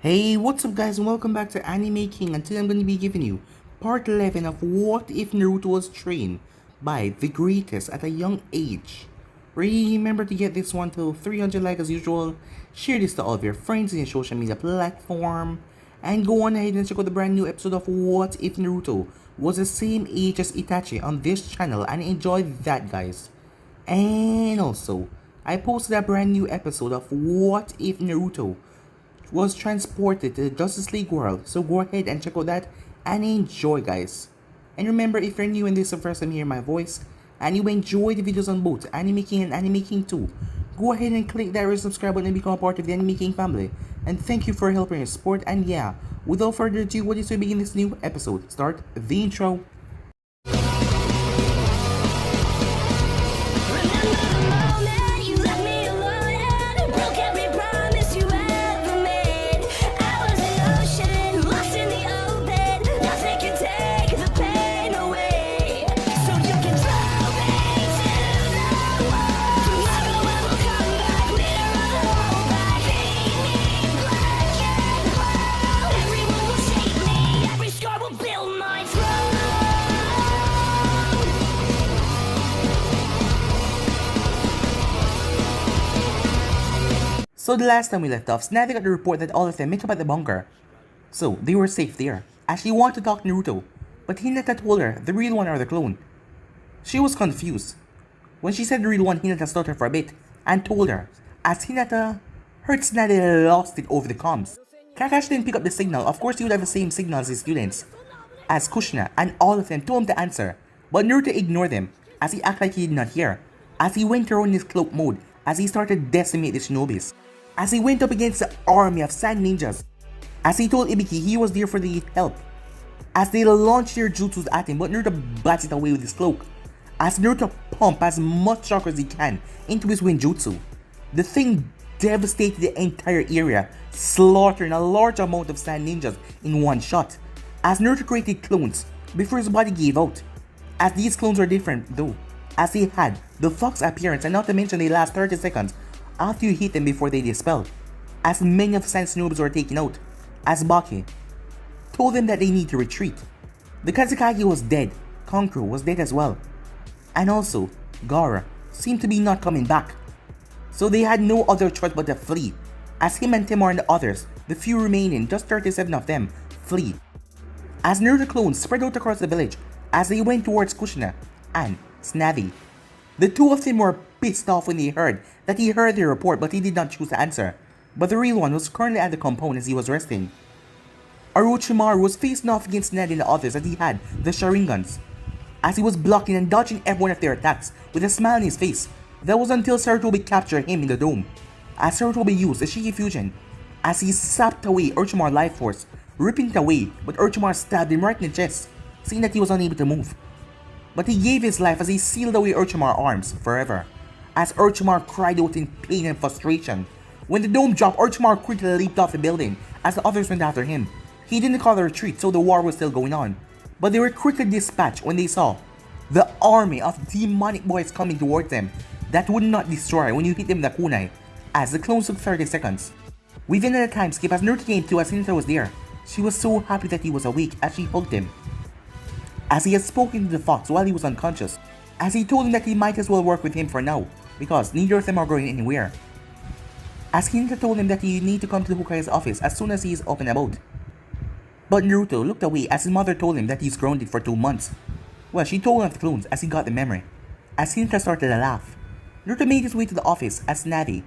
Hey, what's up guys and welcome back to Anime King, and today I'm going to be giving you part 11 of What If Naruto Was Trained by the Greatest at a Young Age. Remember to get this one to 300 likes as usual, share this to all of your friends in your social media platform, and go on ahead and check out the brand new episode of What If Naruto Was the Same Age as Itachi on this channel, and enjoy that guys. And also, I posted a brand new episode of What If Naruto was transported to the Justice League world, so go ahead and check out that and enjoy guys. And remember, if you're new and this is the first time hearing my voice and you enjoy the videos on both Anime King and Anime King 2, go ahead and click that red subscribe button and become a part of the Anime King family. And thank you for helping your support, and yeah, without further ado, what is to begin this new episode? Start the intro. So the last time we left off, Snavi got the report that all of them met up at the bunker. So they were safe there, as she wanted to talk to Naruto, but Hinata told her the real one or the clone. She was confused. When she said the real one, Hinata stopped her for a bit and told her, as Hinata heard Snavi lost it over the comms. Kakashi didn't pick up the signal. Of course he would have the same signal as his students, as Kushina, and all of them told him to answer, but Naruto ignored them, as he acted like he did not hear, as he went around in his cloak mode, as he started to decimate the shinobis. As he went up against the army of sand ninjas, as he told Ibiki he was there for the help, as they launched their jutsus at him, but Naruto bats it away with his cloak, as Naruto pumped as much chakra as he can into his wind jutsu. The thing devastated the entire area, slaughtering a large amount of sand ninjas in one shot, as Naruto created clones before his body gave out, as these clones were different though, as they had the fox appearance, and not to mention they last 30 seconds after you hit them before they dispel, as many of the sand snoobs were taken out, as Baki told them that they need to retreat. The Kazekage was dead, Kankuro was dead as well, and also Gaara seemed to be not coming back. So they had no other choice but to flee, as him and Timur and the others, the few remaining, just 37 of them, flee. As Naruto clones spread out across the village as they went towards Kushina and Snavi. The two of them were pissed off when they heard that he heard their report, but he did not choose to answer. But the real one was currently at the compound as he was resting. Orochimaru was facing off against Ned and the others as he had the Sharingans, as he was blocking and dodging every one of their attacks with a smile on his face. That was until Sarutobi captured him in the dome, as Sarutobi used the Shiki Fusion, as he sapped away Orochimaru's life force, ripping it away, but Orochimaru stabbed him right in the chest, seeing that he was unable to move. But he gave his life as he sealed away Orochimaru's arms forever, as Orochimaru cried out in pain and frustration. When the dome dropped, Orochimaru quickly leaped off the building as the others went after him. He didn't call a retreat, so the war was still going on, but they were quickly dispatched when they saw the army of demonic boys coming towards them that would not destroy when you hit them with a kunai, as the clones took 30 seconds. Within a time skip, as Naruto came to, as Hinata was there, she was so happy that he was awake as she hugged him, as he had spoken to the fox while he was unconscious, as he told him that he might as well work with him for now, because neither of them are going anywhere. As Hinata told him that he need to come to the Hokage's office as soon as he is up and about. But Naruto looked away as his mother told him that he's grounded for 2 months. Well, she told him of the clones as he got the memory. As Hinata started to laugh, Naruto made his way to the office as Navi,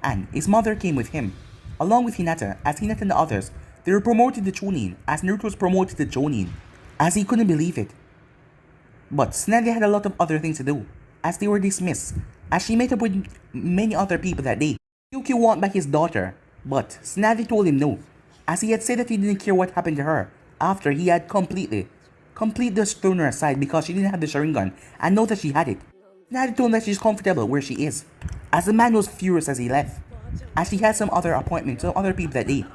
and his mother came with him, along with Hinata, as Hinata and the others, they were promoted to Chunin, as Naruto was promoted to Jonin, as he couldn't believe it. But Snavi had a lot of other things to do, as they were dismissed, as she met up with many other people that day. Yuki wanted back his daughter, but Snavi told him no, as he had said that he didn't care what happened to her after he had completely thrown her aside because she didn't have the Sharingan and know that she had it. Snavi told him that she's comfortable where she is, as the man was furious as he left, as she had some other appointments with other people that day.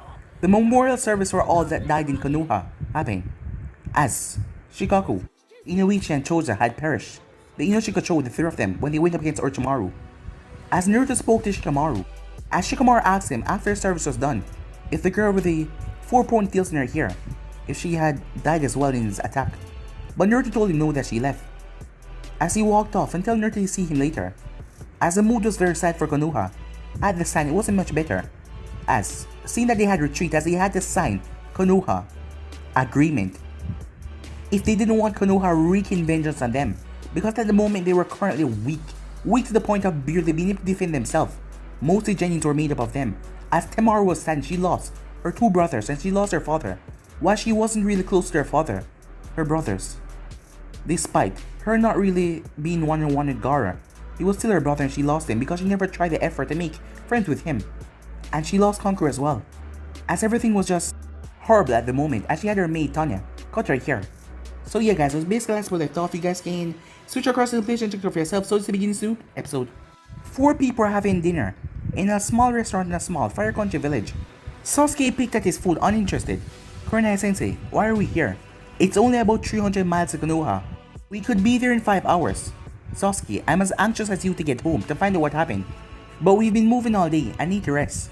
The memorial service for all that died in Konoha happened, as Shikaku, Inoichi and Choza had perished. The Inoshika showed the three of them when they went up against Orochimaru. As Naruto spoke to Shikamaru, as Shikamaru asked him after service was done if the girl with the 4-point tails in her hair, if she had died as well in his attack. But Naruto told him no, that she left. As he walked off and told Naruto to see him later. As the mood was very sad for Konoha, at the sign it wasn't much better. As, seeing that they had retreated, as they had to sign Konoha agreement. If they didn't want Konoha wreaking vengeance on them, because at the moment they were currently weak to the point of barely being able to defend themselves. Mostly genin were made up of them. As Temaru was sad, she lost her 2 brothers and she lost her father, while she wasn't really close to her father, her brothers. Despite her not really being one-on-one with Gaara, he was still her brother and she lost him because she never tried the effort to make friends with him. And she lost Conqueror as well, as everything was just horrible at the moment, as she had her maid Tanya cut her hair. So yeah guys, it was basically that's what I thought. You guys can switch across to the place and check it out for yourself. So it's the beginning to episode. 4 people are having dinner in a small restaurant in a small fire country village. Sasuke picked at his food uninterested. Kurenai-sensei, why are we here? It's only about 300 miles to Konoha. We could be there in 5 hours. Sasuke, I'm as anxious as you to get home to find out what happened. But we've been moving all day and need to rest.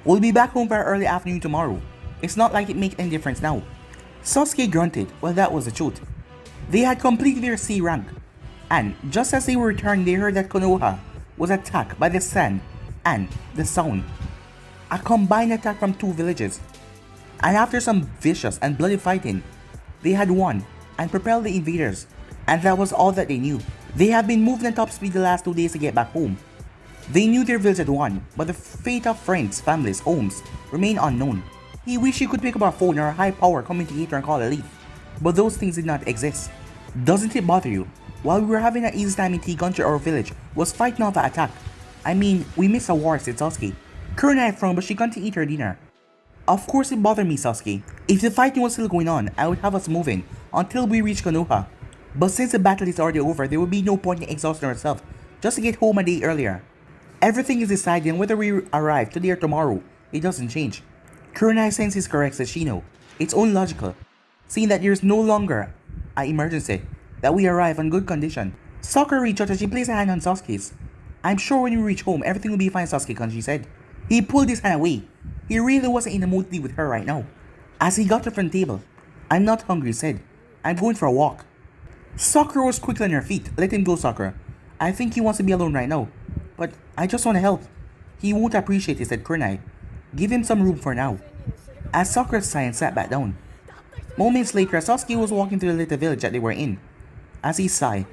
We'll be back home by early afternoon tomorrow. It's not like it makes any difference now. Sasuke grunted. Well, that was the truth. They had completed their C rank. And just as they were returning, they heard that Konoha was attacked by the sand and the sound. A combined attack from 2 villages. And after some vicious and bloody fighting, they had won and propelled the invaders. And that was all that they knew. They had been moving at top speed the last 2 days to get back home. They knew their village had won, but the fate of friends, families, homes remained unknown. He wished he could pick up our phone or a high-power communicator and call a leaf, but those things did not exist. Doesn't it bother you? While we were having an easy time in T-Country, our village was fighting off the attack. I mean, we missed a war, said Sasuke. Kurenai frowned, but she continued to eat her dinner. Of course it bothered me, Sasuke. If the fighting was still going on, I would have us moving until we reach Konoha. But since the battle is already over, there would be no point in exhausting ourselves just to get home a day earlier. Everything is decided, and whether we arrive today or tomorrow, it doesn't change. Kurenai-sensei is correct, says Shino. It's only logical, seeing that there is no longer an emergency, that we arrive in good condition. Sakura reached out and she placed a hand on Sasuke's. I'm sure when we reach home, everything will be fine, Sasuke-kun, she said. He pulled his hand away. He really wasn't in the mood to be with her right now. As he got to the front table, I'm not hungry, he said. I'm going for a walk. Sakura was quickly on her feet. Let him go, Sakura. I think he wants to be alone right now. But I just want to help. He won't appreciate it, said Kurenai. Give him some room for now. As Sakura sighed and sat back down. Moments later, Sasuke was walking through the little village that they were in. As he sighed,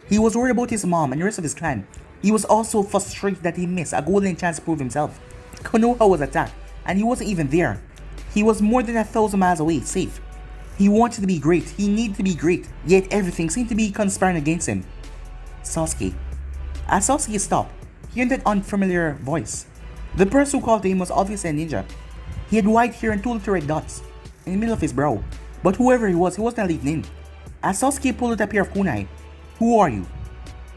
he was worried about his mom and the rest of his clan. He was also frustrated that he missed a golden chance to prove himself. Konoha was attacked, and he wasn't even there. He was more than 1,000 miles away, safe. He wanted to be great, he needed to be great, yet everything seemed to be conspiring against him. Sasuke. As Sasuke stopped, hearing that unfamiliar voice, the person who called to him was obviously a ninja. He had white hair and 2 little red dots in the middle of his brow, but whoever he wasn't a leaving in. As Sasuke pulled out a pair of kunai, who are you?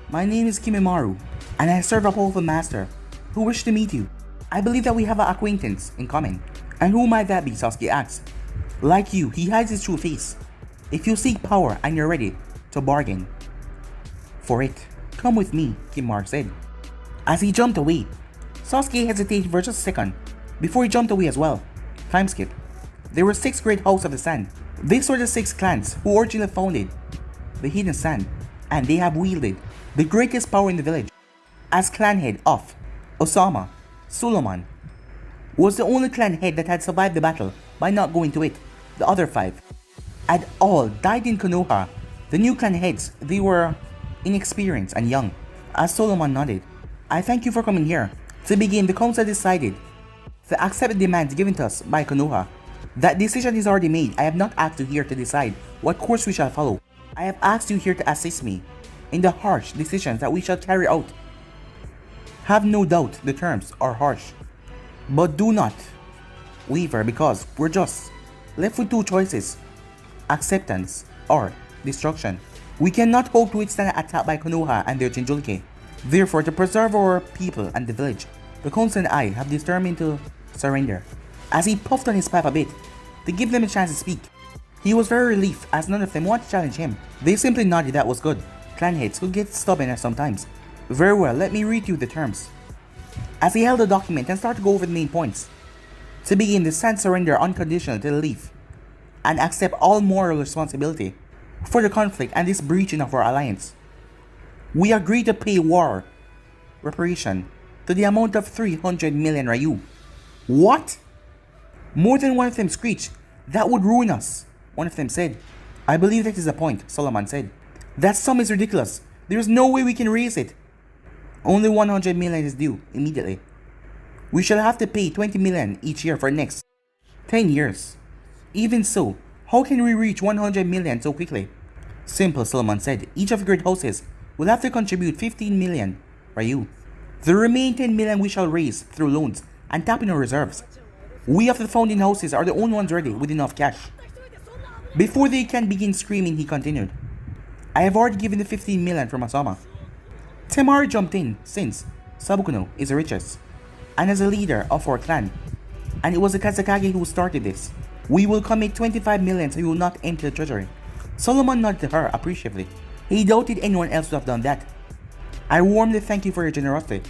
My name is Kimimaro, and I serve a powerful master who wished to meet you. I believe that we have an acquaintance in common. And who might that be? Sasuke asked. Like you, he hides his true face. If you seek power and you're ready to bargain for it, come with me, Kimimaro said. As he jumped away, Sasuke hesitated for just a second before he jumped away as well. Time skip. There were 6 great houses of the sand. These were the 6 clans who originally founded the Hidden Sand, and they have wielded the greatest power in the village. As clan head of Osama, Suleiman was the only clan head that had survived the battle by not going to it. The other 5 had all died in Konoha. The new clan heads, they were inexperienced and young. As Suleiman nodded, I thank you for coming here. To begin, the council decided to accept the demands given to us by Konoha. That decision is already made. I have not asked you here to decide what course we shall follow. I have asked you here to assist me in the harsh decisions that we shall carry out. Have no doubt the terms are harsh, but do not waver, because we're just left with 2 choices: acceptance or destruction. We cannot hope to withstand an attack by Konoha and their Jinchuriki. Therefore, to preserve our people and the village, the council and I have determined to surrender. As he puffed on his pipe a bit, to give them a chance to speak. He was very relieved, as none of them wanted to challenge him. They simply nodded. That was good. Clan heads could get stubborn sometimes. Very well, let me read you the terms. As he held the document and started to go over the main points. To begin, the Sand surrender unconditionally to the Leaf and accept all moral responsibility for the conflict and this breaching of our alliance. We agree to pay war reparation to the amount of 300 million Ryu. What? More than one of them screeched. That would ruin us, one of them said. I believe that is the point, Solomon said. That sum is ridiculous. There is no way we can raise it. Only 100 million is due immediately. We shall have to pay 20 million each year for next 10 years. Even so, how can we reach 100 million so quickly? Simple, Solomon said. Each of the great houses will have to contribute 15 million Ryu. The remaining 10 million we shall raise through loans and tap in our reserves. We of the founding houses are the only ones ready with enough cash. Before they can begin screaming, he continued, I have already given the 15 million for Masama. Temari jumped in since Sabukuno is the richest and as a leader of our clan, and it was the Kazakage who started this. We will commit 25 million so you will not empty the treasury. Solomon nodded to her appreciatively. He doubted anyone else would have done that. I warmly thank you for your generosity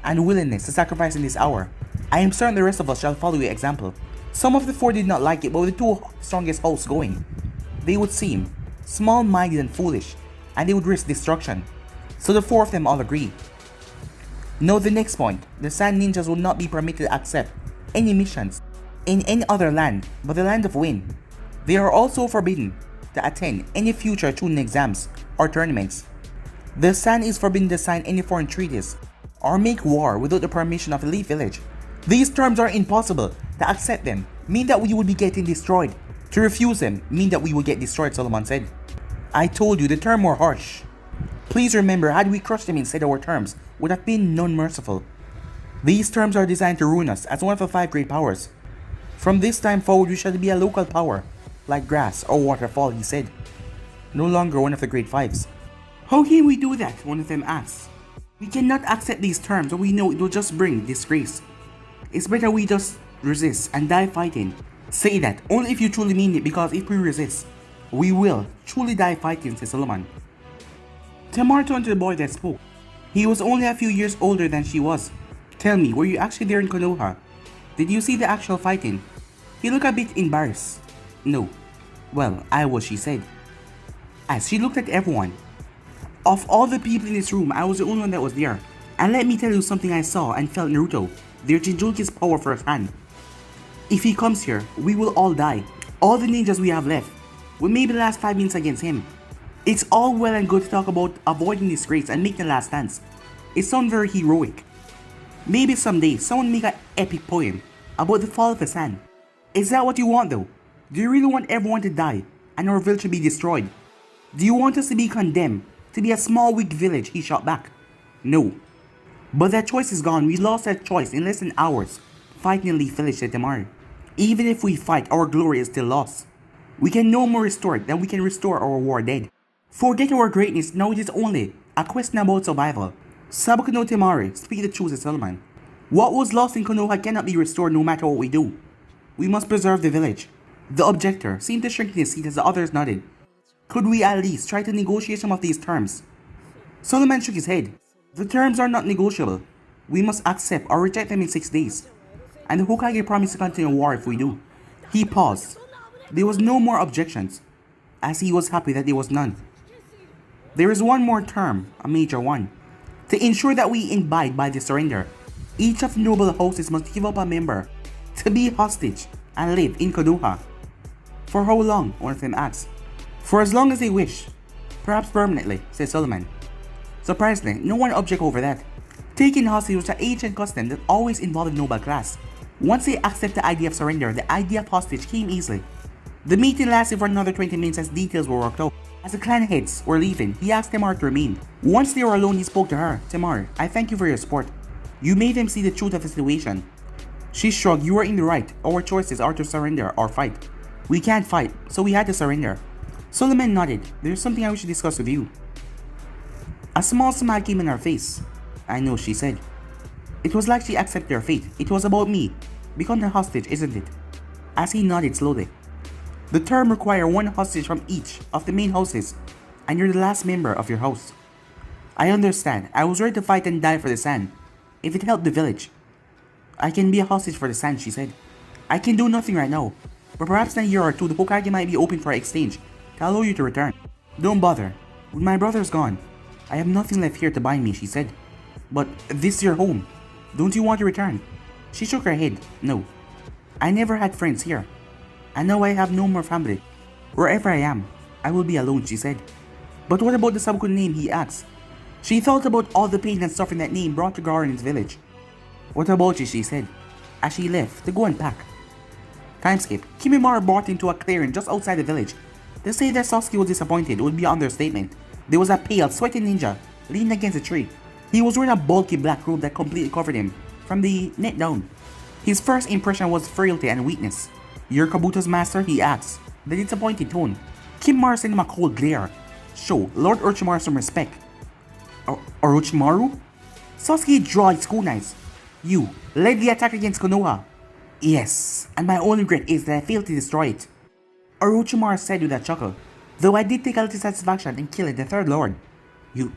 and willingness to sacrifice in this hour. I am certain the rest of us shall follow your example. Some of the four did not like it, but with the two strongest hosts going, they would seem small-minded and foolish, and they would risk destruction. So the four of them all agreed. Now the next point, the Sand Ninjas will not be permitted to accept any missions in any other land but the land of Wind. They are also forbidden to attend any future tuning exams or tournaments. The Sand is forbidden to sign any foreign treaties or make war without the permission of the Leaf Village. These terms are impossible. To accept them mean that we would be getting destroyed. To refuse them mean that we will get destroyed, Solomon said. I told you the terms were harsh. Please remember, had we crushed them instead, our terms would have been non-merciful. These terms are designed to ruin us as one of the 5 great powers. From this time forward we shall be a local power, like grass or waterfall, he said. No longer one of the great 5s. How can we do that? One of them asked. We cannot accept these terms or we know it will just bring disgrace. It's better we just resist and die fighting. Say that only if you truly mean it, because if we resist, we will truly die fighting, said Solomon. Tamar turned to the boy that spoke. He was only a few years older than she was. Tell me, were you actually there in Konoha? Did you see the actual fighting? He looked a bit embarrassed. No. Well, I was, she said, as she looked at everyone. Of all the people in this room, I was the only one that was there. And let me tell you something I saw and felt Naruto. Their Jinchuriki's power firsthand. If he comes here, we will all die. All the ninjas we have left. We maybe last 5 minutes against him. It's all well and good to talk about avoiding disgrace and making the last dance. It sounds very heroic. Maybe someday someone make an epic poem about the fall of the sand. Is that what you want though? Do you really want everyone to die and our village to be destroyed? Do you want us to be condemned to be a small weak village? He shot back. No. But that choice is gone. We lost that choice in less than hours fighting in Leaf Village, said Tamari. Even if we fight, our glory is still lost. We can no more restore it than we can restore our war dead. Forget our greatness, now it is only a question about survival. Sabuku no Temari, speak the truth, said Solomon. What was lost in Konoha cannot be restored no matter what we do. We must preserve the village. The objector seemed to shrink in his seat as the others nodded. Could we at least try to negotiate some of these terms? Solomon shook his head. The terms are not negotiable. We must accept or reject them in 6 days. And the Hokage promised to continue war if we do. He paused. There was no more objections, as he was happy that there was none. There is one more term, a major one. To ensure that we abide by the surrender, each of the noble houses must give up a member to be hostage and live in Konoha. For how long? One of them asked. For as long as they wish. Perhaps permanently, said Solomon. Surprisingly, no one objected over that. Taking hostage was an ancient custom that always involved the noble class. Once they accepted the idea of surrender, the idea of hostage came easily. The meeting lasted for another 20 minutes as details were worked out. As the clan heads were leaving, he asked Tamar to remain. Once they were alone, he spoke to her. Tamar, I thank you for your support. You made them see the truth of the situation. She shrugged. You are in the right. Our choices are to surrender or fight. We can't fight, so we had to surrender. Solomon nodded. There's something I wish to discuss with you. A small smile came in her face. I know, she said. It was like she accepted her fate. It was about me. Become the hostage, isn't it? As he nodded slowly. The term requires 1 hostage from each of the main houses, and you're the last member of your house. I understand. I was ready to fight and die for the sand, if it helped the village. I can be a hostage for the sand, she said. I can do nothing right now, but perhaps in a year or two the Hokage might be open for exchange to allow you to return. Don't bother. When my brother's gone, I have nothing left here to bind me, she said. But this is your home. Don't you want to return? She shook her head. No. I never had friends here. And now I have no more family. Wherever I am, I will be alone, she said. But what about the Sabukun name, he asked. She thought about all the pain and suffering that name brought to Garen's village. What about you, she said, as she left to go and pack. Timeskip. Kimimaro brought into a clearing just outside the village. To say that Sasuke was disappointed would be an understatement. There was a pale, sweaty ninja leaning against a tree. He was wearing a bulky black robe that completely covered him from the neck down. His first impression was frailty and weakness. You're Kabuto's master? He asked, the disappointed tone. Kimimaro sent him a cold glare. Show Lord Orochimaru some respect. Orochimaru? Sasuke drew his kunais. You led the attack against Konoha. Yes, and my only regret is that I failed to destroy it. Orochimaru said with a chuckle, though I did take a little satisfaction in killing the third lord. You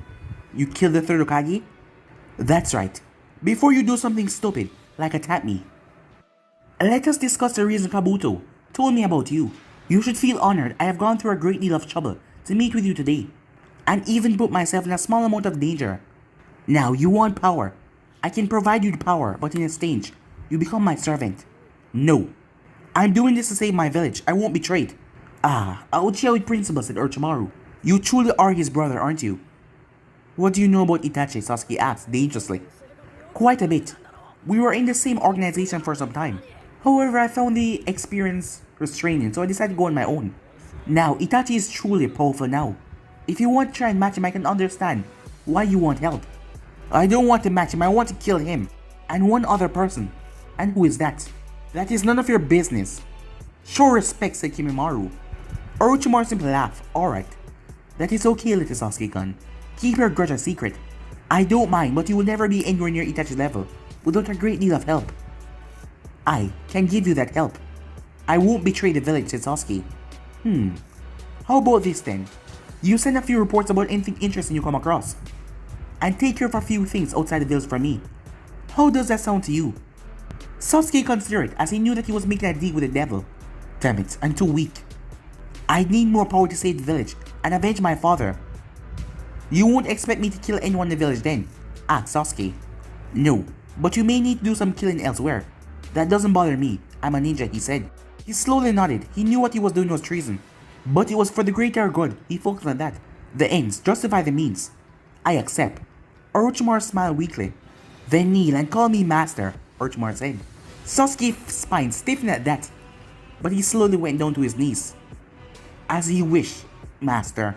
killed the third Hokage? That's right. Before you do something stupid, like attack me. Let us discuss the reason Kabuto told me about you. You should feel honored. I have gone through a great deal of trouble to meet with you today, and even put myself in a small amount of danger. Now you want power. I can provide you the power, but in exchange, you become my servant. No. I'm doing this to save my village. I won't betray it. A Uchiha with principle, said Orochimaru. You truly are his brother, aren't you? What do you know about Itachi? Sasuke asked dangerously. Quite a bit. We were in the same organization for some time. However, I found the experience restraining, so I decided to go on my own. Now, Itachi is truly powerful now. If you want to try and match him, I can understand why you want help. I don't want to match him, I want to kill him. And one other person. And who is that? That is none of your business. Show respect, said Kimimaro. Orochimaru simply laughed. Alright. That is okay, little Sasuke-kun. Keep your grudge a secret. I don't mind, but you will never be anywhere near Itachi's level without a great deal of help. I can give you that help. I won't betray the village, said Sasuke. How about this then? You send a few reports about anything interesting you come across, and take care of a few things outside the village from me. How does that sound to you? Sasuke considered, as he knew that he was making a deal with the devil. Damn it, I'm too weak. I need more power to save the village and avenge my father. You won't expect me to kill anyone in the village then? Asked Sasuke. No, but you may need to do some killing elsewhere. That doesn't bother me. I'm a ninja, he said. He slowly nodded. He knew what he was doing was treason. But it was for the greater good. He focused on that. The ends justify the means. I accept. Orochimaru smiled weakly. Then kneel and call me master, Orochimaru said. Sasuke's spine stiffened at that, but he slowly went down to his knees. As you wish, master.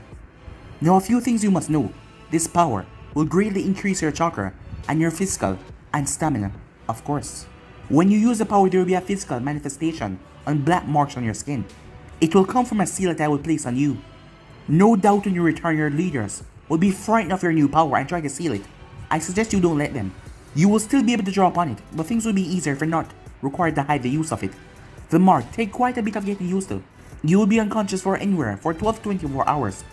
Now a few things you must know. This power will greatly increase your chakra and your physical and stamina, of course. When you use the power, there will be a physical manifestation on black marks on your skin. It will come from a seal that I will place on you. No doubt when you return, your leaders will be frightened of your new power and try to seal it. I suggest you don't let them. You will still be able to draw upon it, but things will be easier if you're not required to hide the use of it. The mark take quite a bit of getting used to. You will be unconscious for anywhere for 12 to 24 hours.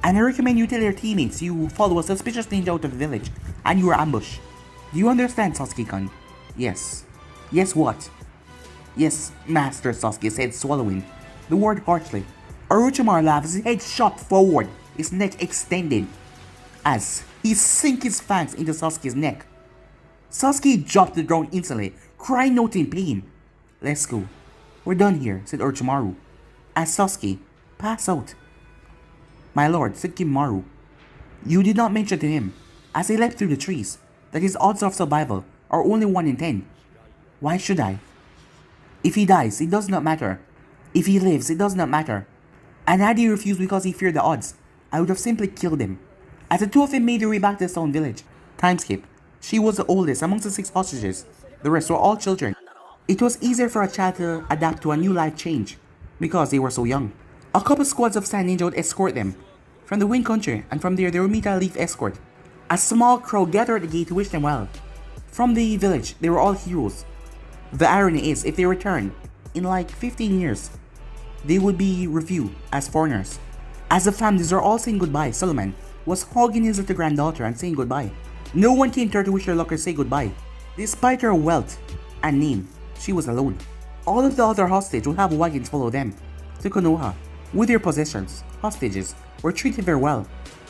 And I recommend you tell your teammates you follow a suspicious ninja out of the village and you are ambushed. Do you understand, Sasuke-kun? Yes. Yes, what? Yes, Master, Sasuke said, swallowing the word harshly. Orochimaru laughed as his head shot forward, his neck extended, as he sank his fangs into Sasuke's neck. Sasuke dropped to the ground instantly, crying out in pain. Let's go. We're done here, said Orochimaru, as Sasuke passed out. My lord, said Kimimaro. You did not mention to him, as he leapt through the trees, that his odds of survival are only 1 in 10. Why should I? If he dies, it does not matter. If he lives, it does not matter. And had he refused because he feared the odds, I would have simply killed him. As the two of them made their way back to the stone village. Timeskip. She was the oldest amongst the 6 hostages. The rest were all children. It was easier for a child to adapt to a new life change, because they were so young. A couple squads of sand ninja would escort them from the wind country, and from there they would meet a leaf escort. A small crowd gathered at the gate to wish them well. From the village, they were all heroes. The irony is, if they return in like 15 years, they would be reviewed as foreigners. As the families are all saying goodbye, Solomon was hugging his little granddaughter and saying goodbye. No one came to her to wish her luck or say goodbye. Despite her wealth and name, she was alone. All of the other hostages would have wagons follow them to Konoha with their possessions. Hostages were treated very well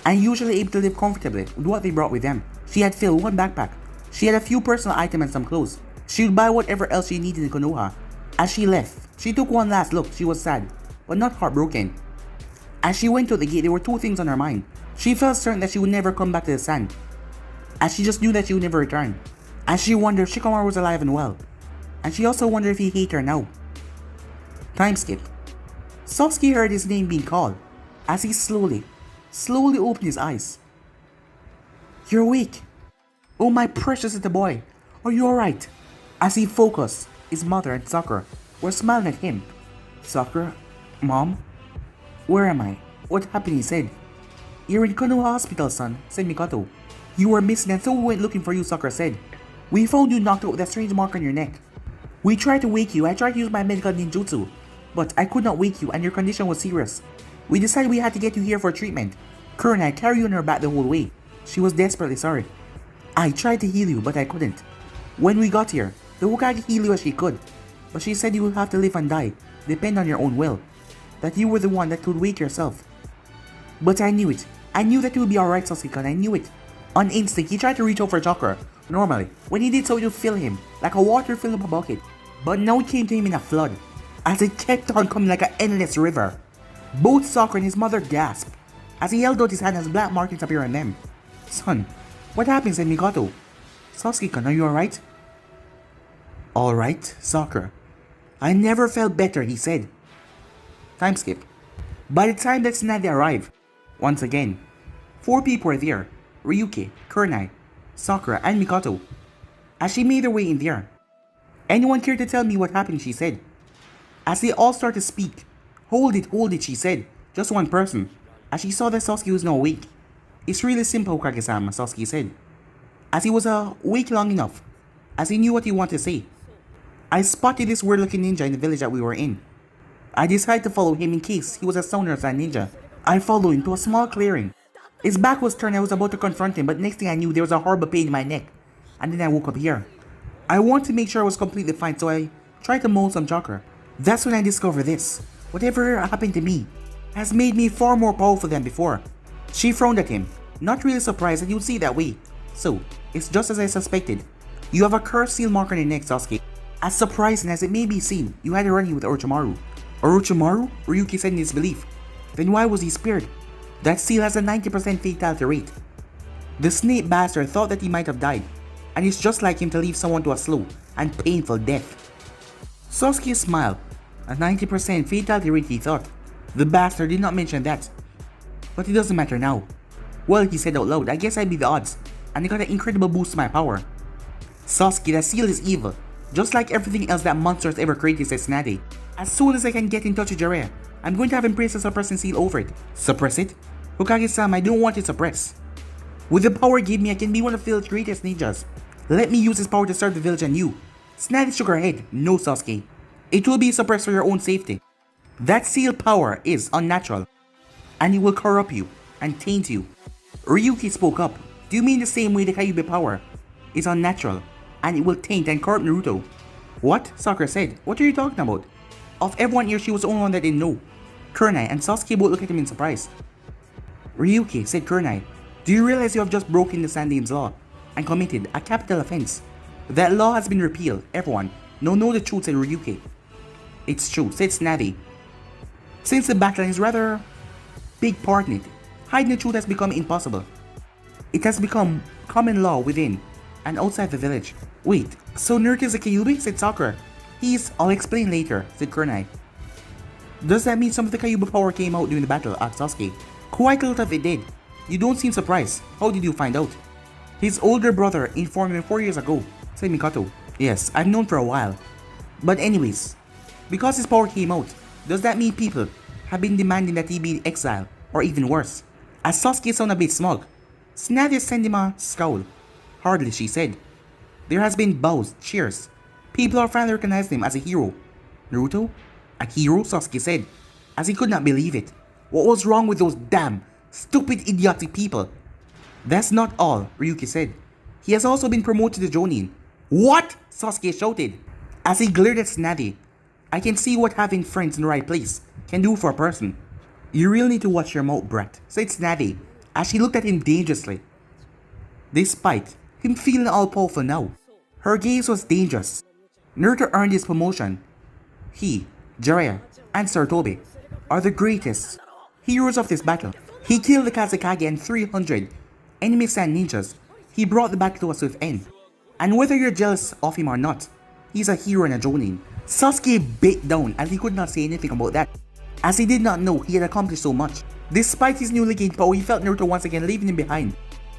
and usually able to live comfortably with what they brought with them. She had filled one backpack. She had a few personal items and some clothes. She would buy whatever else she needed in Konoha. As she left, she took one last look. She was sad, but not heartbroken. As she went to the gate, there were two things on her mind. She felt certain that she would never come back to the sand, as she just knew that she would never return. As she wondered if Shikamaru was alive and well, and she also wondered if he hated her now. Time skip. Sasuke heard his name being called as he slowly opened his eyes. You're awake. Oh my precious little boy, are you alright? As he focused, his mother and Sakura were smiling at him. Sakura, Mom? Where am I? What happened? He said. You're in Konoha Hospital, son, said Mikoto. You were missing and so we went looking for you, Sakura said. We found you knocked out with a strange mark on your neck. We tried to wake you. I tried to use my medical ninjutsu, but I could not wake you and your condition was serious. We decided we had to get you here for treatment. Kuro and I carried you on her back the whole way. She was desperately sorry. I tried to heal you, but I couldn't. When we got here, the Hokage healed you as she could, but she said you would have to live and die, depend on your own will. That you were the one that could wake yourself. But I knew it. I knew that you would be alright, Sasuke, I knew it. On instinct, he tried to reach out for chakra. Normally, when he did so, it would fill him, like a water filling up a bucket. But now it came to him in a flood, as it kept on coming like an endless river. Both Sakura and his mother gasped, as he held out his hand as black markings appeared on them. Son, what happened? Said Mikoto. Sasuke-kun, are you alright? Alright, Sakura. I never felt better, he said. Time skip. By the time that Tsunade arrived, once again, 4 people were there. Ryuki, Kurenai, Sakura, and Mikoto. As she made her way in there. Anyone care to tell me what happened? She said. As they all started to speak. Hold it, she said. Just one person. As she saw that Sasuke was now awake. It's really simple, Hokage-sama, Sasuke said. As he was awake long enough. As he knew what he wanted to say. I spotted this weird-looking ninja in the village that we were in. I decided to follow him in case he was a sounder as a ninja. I followed him to a small clearing. His back was turned. I was about to confront him, but next thing I knew, there was a horrible pain in my neck. And then I woke up here. I wanted to make sure I was completely fine, so I tried to mold some chakra. That's when I discovered this. Whatever happened to me has made me far more powerful than before. She frowned at him, not really surprised that you'd see it that way. So, it's just as I suspected. You have a cursed seal mark on your neck, Sasuke. As surprising as it may be seen, you had it running with Orochimaru. Orochimaru? Ryuki said in disbelief. Then why was he spared? That seal has a 90% fatality rate. The snake bastard thought that he might have died, and it's just like him to leave someone to a slow and painful death. Sasuke smiled. A 90% fatality rate, he thought. The bastard did not mention that. But it doesn't matter now. Well, he said out loud, I guess I beat the odds, and I got an incredible boost to my power. Sasuke, that seal is evil, just like everything else that monster has ever created, said Tsunade. As soon as I can get in touch with Jiraiya, I'm going to have him place a suppressing seal over it. Suppress it? Hokage-sama, I don't want it suppressed. With the power it gave me, I can be one of the village greatest ninjas. Let me use this power to serve the village and you. Tsunade shook her head. No, Sasuke. It will be suppressed for your own safety. That seal power is unnatural, and it will corrupt you and taint you. Ryuki spoke up. Do you mean the same way the Kyuubi power is unnatural, and it will taint and corrupt Naruto? What? Sakura said. What are you talking about? Of everyone here, she was the only one that didn't know. Kurenai and Sasuke both looked at him in surprise. Ryuki, said Kurenai, do you realize you have just broken the Sand Daem's law and committed a capital offense? That law has been repealed, everyone. No, know the truth, said Ryuki. It's true, said Tsunade. Since the battle is rather big part in it, hiding the truth has become impossible. It has become common law within and outside the village. Wait, so Naruto is a Kyuubi? Said Sakura. I'll explain later, said Kurenai. Does that mean some of the Kyuubi power came out during the battle? Asked Sasuke. Quite a lot of it did. You don't seem surprised. How did you find out? His older brother informed him 4 years ago, said Mikoto. Yes, I've known for a while. But anyways, because his power came out, does that mean people have been demanding that he be exiled, or even worse? As Sasuke sounded a bit smug, Tsunade sent him a scowl. Hardly, she said. There has been bows, cheers. People are finally recognizing him as a hero. Naruto? A hero? Sasuke said, as he could not believe it. What was wrong with those damn, stupid, idiotic people? That's not all, Ryuki said. He has also been promoted to Jonin. What? Sasuke shouted, as he glared at Tsunade. I can see what having friends in the right place can do for a person. You really need to watch your mouth, Brett, said Snappy as she looked at him dangerously. Despite him feeling all powerful now, her gaze was dangerous. Naruto earned his promotion. He, Jiraiya, and Sarutobi are the greatest heroes of this battle. He killed the Kazekage and 300 enemy sand ninjas. He brought the battle to a swift end. And whether you're jealous of him or not, he's a hero and a jonin. Sasuke bit down as he could not say anything about that, as he did not know he had accomplished so much. Despite his newly gained power, he felt Naruto once again leaving him behind.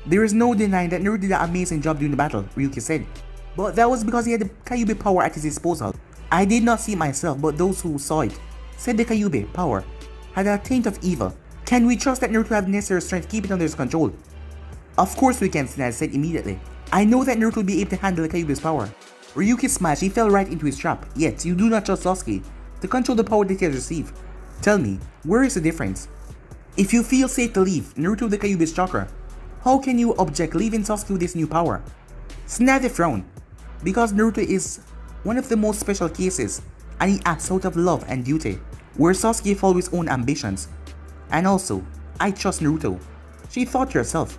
There is no denying that Naruto did an amazing job during the battle, Ryuki said. But that was because he had the Kyuubi power at his disposal. I did not see it myself, but those who saw it said the Kyuubi power had a taint of evil. Can we trust that Naruto have the necessary strength to keep it under his control? Of course we can, Tsunade said immediately. I know that Naruto will be able to handle the Kyuubi's power. Ryuki smashed, he fell right into his trap. Yet, you do not trust Sasuke to control the power that he has received. Tell me, where is the difference? If you feel safe to leave Naruto the Kyuubi's chakra, how can you object leaving Sasuke with this new power? Tsunade frowned, because Naruto is one of the most special cases, and he acts out of love and duty, where Sasuke follows his own ambitions. And also, I trust Naruto, she thought to herself.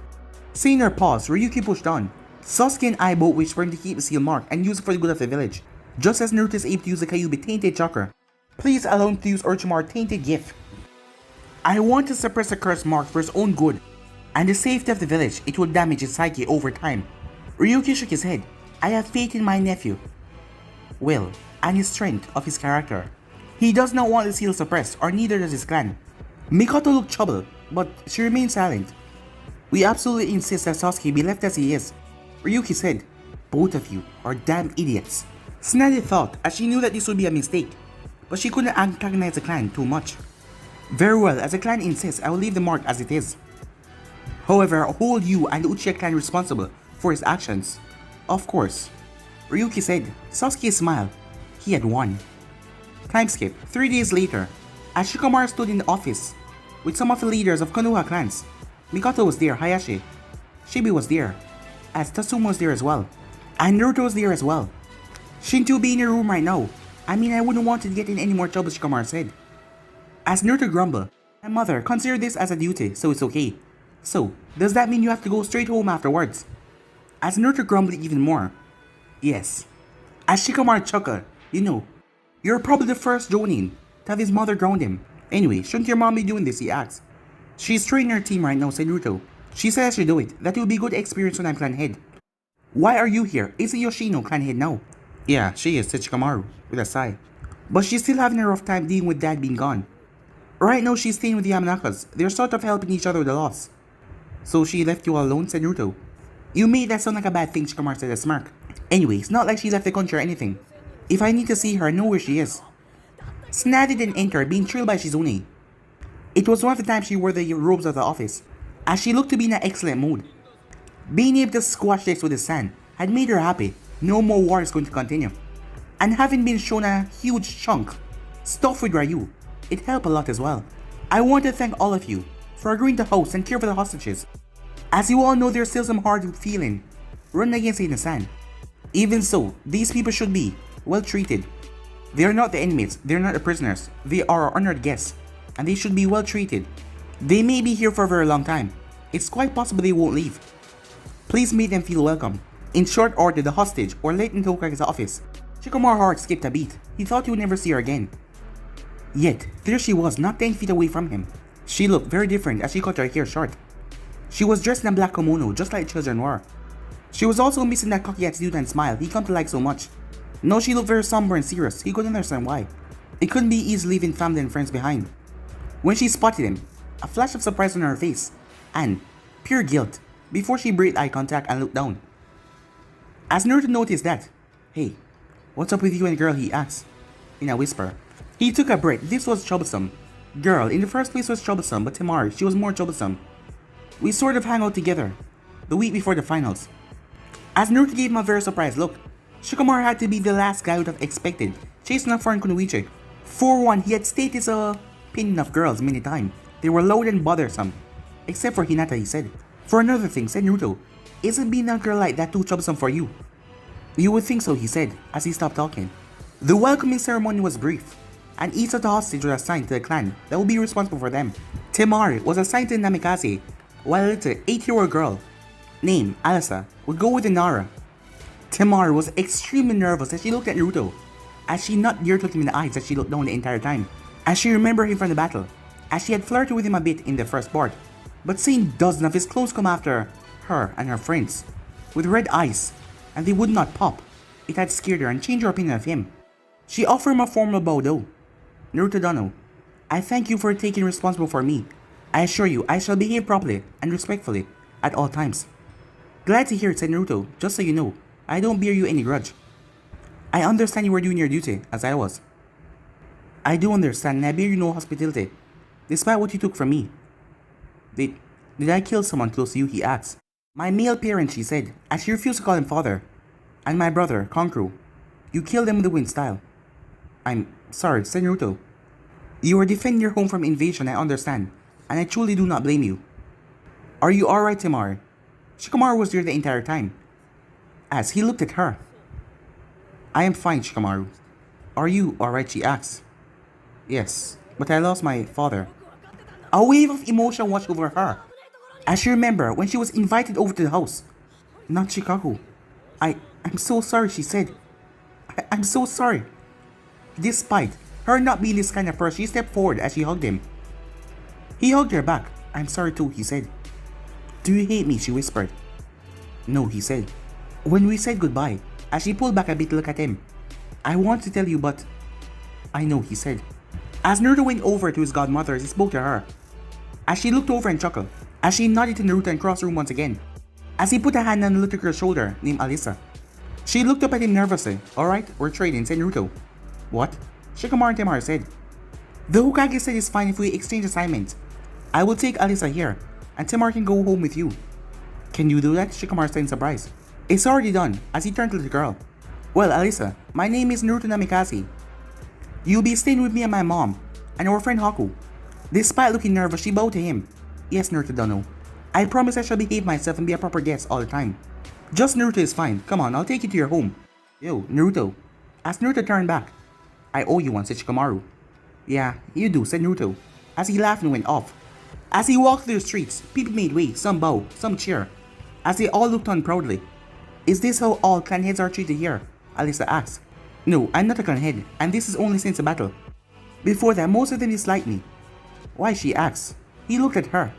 Seeing her pause, Ryuki pushed on. Sasuke and I both wish for him to keep the seal mark and use it for the good of the village, just as Naruto is able to use the Kyuubi tainted chakra. Please allow him to use Orochimaru's tainted gift. I want to suppress the curse mark for his own good, and the safety of the village. It will damage his psyche over time. Ryuki shook his head. I have faith in my nephew, will, and his strength of his character. He does not want the seal suppressed, or neither does his clan. Mikoto looked troubled, but she remained silent. We absolutely insist that Sasuke be left as he is, Ryuki said. Both of you are damn idiots. Tsunade thought, as she knew that this would be a mistake, but she couldn't antagonize the clan too much. Very well, as the clan insists, I will leave the mark as it is. However, I hold you and the Uchiha clan responsible for his actions. Of course, Ryuki said. Sasuke smiled. He had won. Time skip. 3 days later, as Shikamaru stood in the office with some of the leaders of Konoha clans, Mikoto was there, Hayashi, Shibi was there, as Tatsuma was there as well, and Naruto was there as well. Shouldn't you be in your room right now? I mean, I wouldn't want to get in any more trouble, Shikamaru said. As Naruto grumbled, my mother, consider this as a duty, so it's okay. So, does that mean you have to go straight home afterwards? As Naruto grumbled even more. Yes. As Shikamaru chuckled, you know, you're probably the first Jonin to have his mother ground him. Anyway, shouldn't your mom be doing this, he asked. She's training her team right now, said Naruto. She said I should do it, that will be good experience when I'm clan head. Why are you here? Isn't Yoshino clan head now? Yeah, she is, said Shikamaru, with a sigh. But she's still having a rough time dealing with dad being gone. Right now she's staying with the Yamanakas. They're sort of helping each other with the loss. So she left you all alone, said Naruto. You made that sound like a bad thing, Shikamaru said, a smirk. Anyway, it's not like she left the country or anything. If I need to see her, I know where she is. Tsunade then entered, being trailed by Shizune. It was one of the times she wore the robes of the office, as she looked to be in an excellent mood. Being able to squash this with the sand had made her happy. No more war is going to continue. And having been shown a huge chunk stuffed with Ryu, it helped a lot as well. I want to thank all of you for agreeing to host and care for the hostages. As you all know, there's still some hard feeling running against it in the sand. Even so, these people should be well treated. They are not the enemies, they are not the prisoners, they are our honored guests, and they should be well treated. They may be here for a very long time. It's quite possible they won't leave. Please make them feel welcome. In short order, the hostage or led into Hokage's office. Shikamaru's heart skipped a beat. He thought he would never see her again. Yet, there she was, not 10 feet away from him. She looked very different as she cut her hair short. She was dressed in a black kimono, just like children were. She was also missing that cocky attitude and smile he come to like so much. No, she looked very somber and serious. He couldn't understand why. It couldn't be easy leaving family and friends behind. When she spotted him, a flash of surprise on her face, and pure guilt, before she breathed eye contact and looked down. As Naruto noticed that, hey, what's up with you and girl, he asked, in a whisper. He took a breath. This was troublesome. Girl, in the first place was troublesome, but Temari, she was more troublesome. We sort of hang out together, the week before the finals. As Naruto gave him a very surprised look, Shikamaru had to be the last guy I would have expected, chasing up foreign Kunoichi. For one, he had stated his opinion of girls many times. They were loud and bothersome. Except for Hinata, he said. For another thing, said Naruto, isn't being a girl like that too troublesome for you? You would think so, he said, as he stopped talking. The welcoming ceremony was brief, and each of the hostages was assigned to the clan that would be responsible for them. Temari was assigned to Namikaze, while a little 8-year-old girl named Alisa would go with Inara. Temari was extremely nervous as she looked at Naruto, as she not dared look him in the eyes as she looked down the entire time, as she remembered him from the battle, as she had flirted with him a bit in the first part, but seeing dozens of his clones come after her and her friends, with red eyes, and they would not pop, it had scared her and changed her opinion of him. She offered him a formal bow though. Naruto Dono, I thank you for taking responsible for me. I assure you I shall behave properly and respectfully at all times. Glad to hear it, said Naruto, just so you know, I don't bear you any grudge. I understand you were doing your duty, as I was. I do understand and I bear you no hospitality, despite what you took from me. Did I kill someone close to you, he asked. My male parent, she said, as she refused to call him father. And my brother, Kankuro. You killed them with the wind style. I'm sorry, said Naruto. You are defending your home from invasion, I understand, and I truly do not blame you. Are you alright, Temari? Shikamaru was there the entire time, as he looked at her. I am fine, Shikamaru. Are you alright, she asked. Yes, but I lost my father. A wave of emotion washed over her, as she remembered when she was invited over to the house. Not Shikaku. I'm so sorry, she said. I'm so sorry. Despite her not being this kind of person, she stepped forward as she hugged him. He hugged her back. I'm sorry too, he said. Do you hate me? She whispered. No, he said. When we said goodbye, as she pulled back a bit to look at him. I want to tell you, but... I know, he said. As Naruto went over to his godmother, he spoke to her. As she looked over and chuckled, as she nodded to Naruto and crossed the room once again. As he put a hand on the little girl's shoulder, named Alisa. She looked up at him nervously. Alright, we're trading, said Naruto. What? Shikamaru and Temari said. The Hokage said it's fine if we exchange assignments. I will take Alisa here, and Temari can go home with you. Can you do that? Shikamaru said in surprise. It's already done, as he turned to the girl. Well, Alisa, my name is Naruto Namikaze. You'll be staying with me and my mom, and our friend Haku. Despite looking nervous, she bowed to him. Yes, Naruto Dono. I promise I shall behave myself and be a proper guest all the time. Just Naruto is fine. Come on, I'll take you to your home. Yo, Naruto. As Naruto turned back. I owe you one, said Shikamaru. Yeah, you do, said Naruto, as he laughed and went off. As he walked through the streets, people made way, some bow, some cheer, as they all looked on proudly. Is this how all clan heads are treated here? Alisa asked. No, I'm not a clan head, and this is only since the battle. Before that, most of them disliked me. Why? She asked. He looked at her.